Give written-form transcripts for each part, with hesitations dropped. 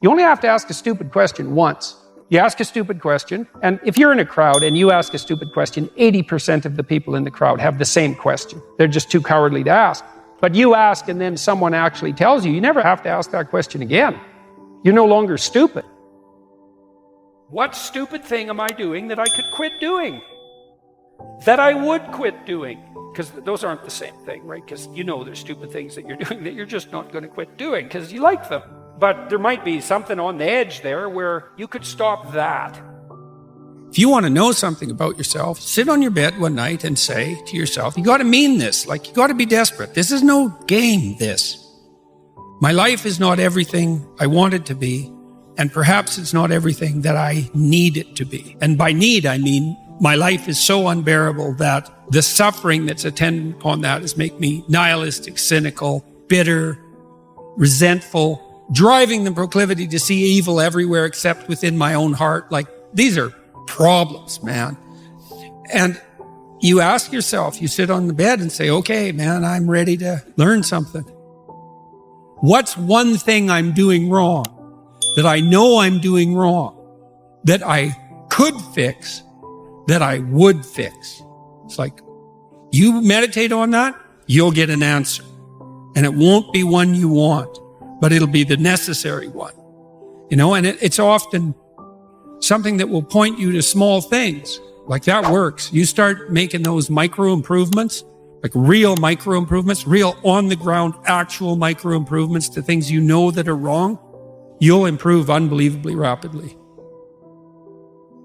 You only have to ask a stupid question once. You ask a stupid question, and if you're in a crowd and you ask a stupid question, 80% of the people in the crowd have the same question. They're just too cowardly to ask. But you ask and then someone actually tells you, you never have to ask that question again. You're no longer stupid. What stupid thing am I doing that I could quit doing? That I would quit doing? Because those aren't the same thing, right? Because you know there's stupid things that you're doing that you're just not going to quit doing because you like them. But there might be something on the edge there where you could stop that. If you want to know something about yourself, sit on your bed one night and say to yourself, you got to mean this, like you got to be desperate. This is no game, this. My life is not everything I want it to be, and perhaps it's not everything that I need it to be. And by need, I mean my life is so unbearable that the suffering that's attendant upon that is make me nihilistic, cynical, bitter, resentful, driving the proclivity to see evil everywhere except within my own heart. Like, these are problems, man. And you ask yourself, you sit on the bed and say, okay, man, I'm ready to learn something. What's one thing I'm doing wrong that I know I'm doing wrong, that I could fix, that I would fix? It's like, you meditate on that, you'll get an answer. And it won't be one you want, but it'll be the necessary one. You know, and it's often something that will point you to small things. Like, that works. You start making those micro improvements, like real micro improvements, real on the ground, actual micro improvements to things you know that are wrong, you'll improve unbelievably rapidly.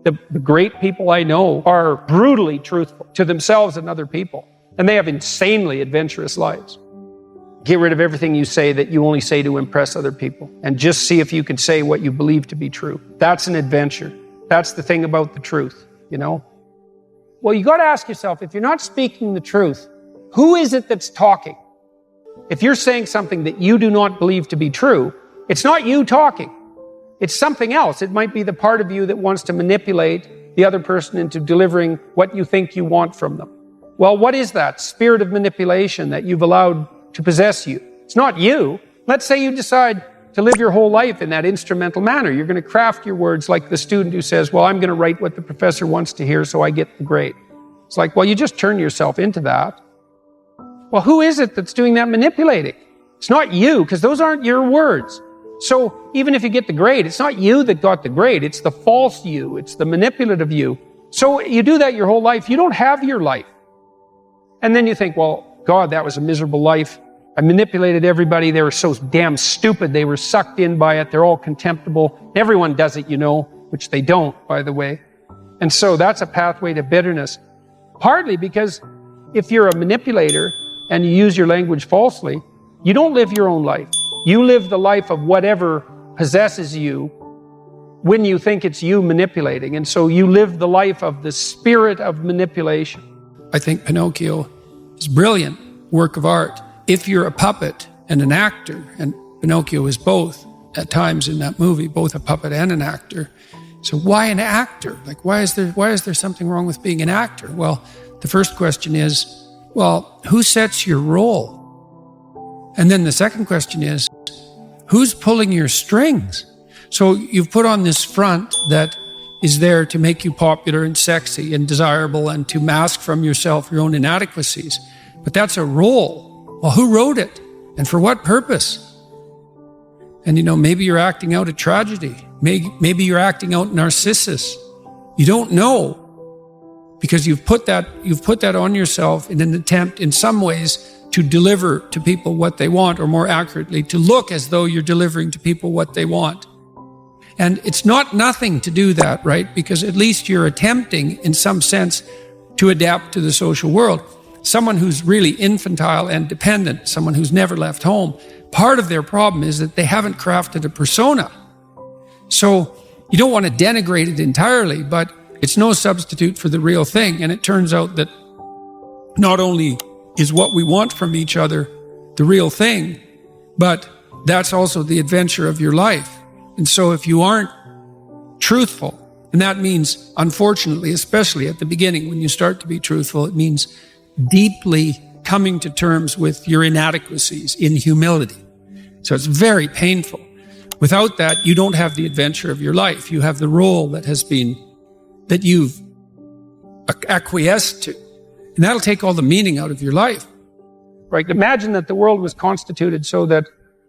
The great people I know are brutally truthful to themselves and other people, and they have insanely adventurous lives. Get rid of everything you say that you only say to impress other people, and just see if you can say what you believe to be true. That's an adventure. That's the thing about the truth, you know? Well, you got to ask yourself, if you're not speaking the truth, who is it that's talking? If you're saying something that you do not believe to be true, it's not you talking. It's something else. It might be the part of you that wants to manipulate the other person into delivering what you think you want from them. Well, what is that spirit of manipulation that you've allowed to possess you? It's not you. Let's say you decide to live your whole life in that instrumental manner. You're going to craft your words like the student who says, well, I'm going to write what the professor wants to hear so I get the grade. It's like, well, you just turn yourself into that. Well, who is it that's doing that manipulating? It's not you, because those aren't your words. So even if you get the grade, it's not you that got the grade. It's the false you. It's the manipulative you. So you do that your whole life. You don't have your life. And then you think, well, God, that was a miserable life. I manipulated everybody. They were so damn stupid. They were sucked in by it. They're all contemptible. Everyone does it, you know, which they don't, by the way. And so that's a pathway to bitterness. Partly because if you're a manipulator and you use your language falsely, you don't live your own life. You live the life of whatever possesses you when you think it's you manipulating. And so you live the life of the spirit of manipulation. I think Pinocchio is a brilliant work of art. If you're a puppet and an actor, and Pinocchio is both at times in that movie, both a puppet and an actor. So why an actor? Like, why is there something wrong with being an actor? Well, the first question is, well, who sets your role? And then the second question is, who's pulling your strings? So you've put on this front that is there to make you popular and sexy and desirable and to mask from yourself your own inadequacies. But that's a role. Well, who wrote it? And for what purpose? And, you know, maybe you're acting out a tragedy. Maybe you're acting out Narcissus. You don't know, because you've put that on yourself in an attempt, in some ways, to deliver to people what they want, or more accurately, to look as though you're delivering to people what they want. And it's not nothing to do that, right? Because at least you're attempting, in some sense, to adapt to the social world. Someone who's really infantile and dependent, someone who's never left home, part of their problem is that they haven't crafted a persona. So you don't want to denigrate it entirely, but it's no substitute for the real thing. And it turns out that not only is what we want from each other the real thing, but that's also the adventure of your life. And so if you aren't truthful, and that means, unfortunately, especially at the beginning when you start to be truthful, it means deeply coming to terms with your inadequacies in humility. So it's very painful. Without that, you don't have the adventure of your life. You have the role that you've acquiesced to. And that'll take all the meaning out of your life. Right? Imagine that the world was constituted so that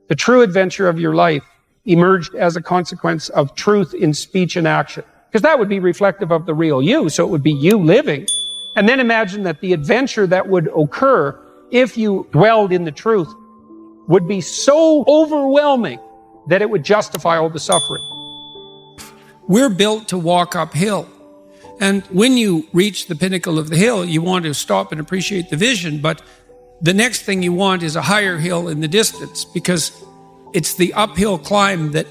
the true adventure of your life emerged as a consequence of truth in speech and action. Because that would be reflective of the real you, so it would be you living. And then imagine that the adventure that would occur if you dwelled in the truth would be so overwhelming that it would justify all the suffering. We're built to walk uphill. And when you reach the pinnacle of the hill, you want to stop and appreciate the vision, but the next thing you want is a higher hill in the distance, because it's the uphill climb that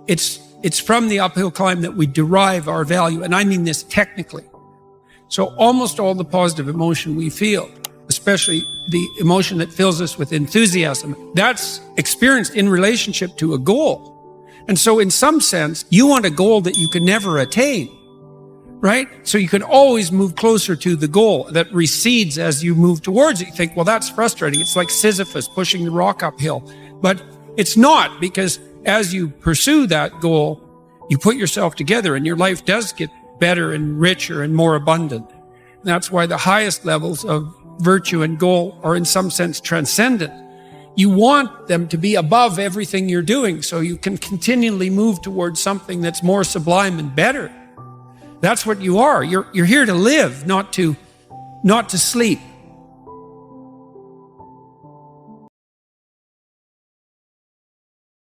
it's from the uphill climb that we derive our value. And I mean this technically. So almost all the positive emotion we feel, especially the emotion that fills us with enthusiasm, that's experienced in relationship to a goal. And so in some sense, you want a goal that you can never attain, right? So you can always move closer to the goal that recedes as you move towards it. You think, well, that's frustrating. It's like Sisyphus pushing the rock uphill. But it's not, because as you pursue that goal, you put yourself together and your life does get better and richer and more abundant. And that's why the highest levels of virtue and goal are in some sense transcendent. You want them to be above everything you're doing so you can continually move towards something that's more sublime and better. That's what you are. You're here to live, not to sleep.